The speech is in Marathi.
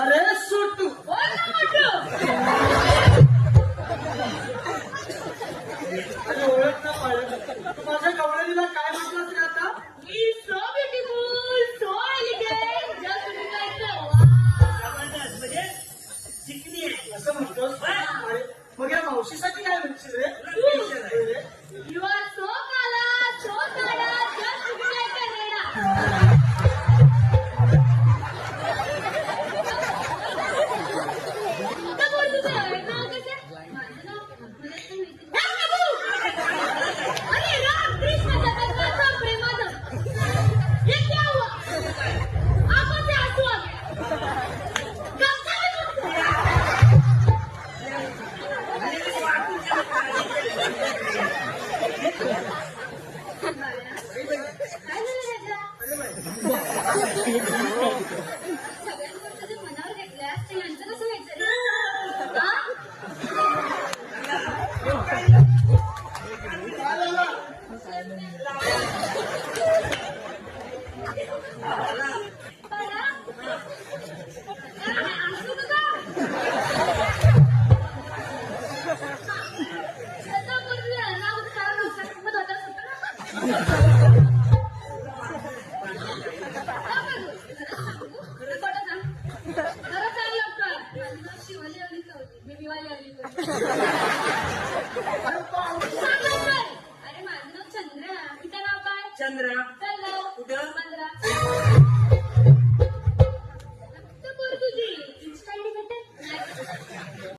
अरे सुटू बोल ना मोठू. अरे ओळख ना पाहिलं तू माझ्या गवळणीला काय म्हटलंस रे आता He is so beautiful, so elegant, just look like the wow. जबरदस्त म्हणजे चिकनी आहे. असं म्हणतोस अरे मग या मावशीसाठी काय म्हणशील रे You are so kala, so kada, just look like a reda. आता बोल तुझं नाव कसं? माझं नाव मला तर माहिती नाही. अरे राम कृष्ण जगन्नाथ प्रेमानंद. ये क्या हुआ? आंखों से आंसू आ गए. कब काय झालं ह्याला? सगळ्यांपुरतं जे मनावर घेतल्यास ते यांचं कसं व्हायचं रे? हा? बाळा? अरे, हसू नका. त्याचा पूर्वी नाव कारण होतं, मग होतं सुटलं ना. खरं सांग लवकर. शिवाली आली होती, मी विवाली आली होती.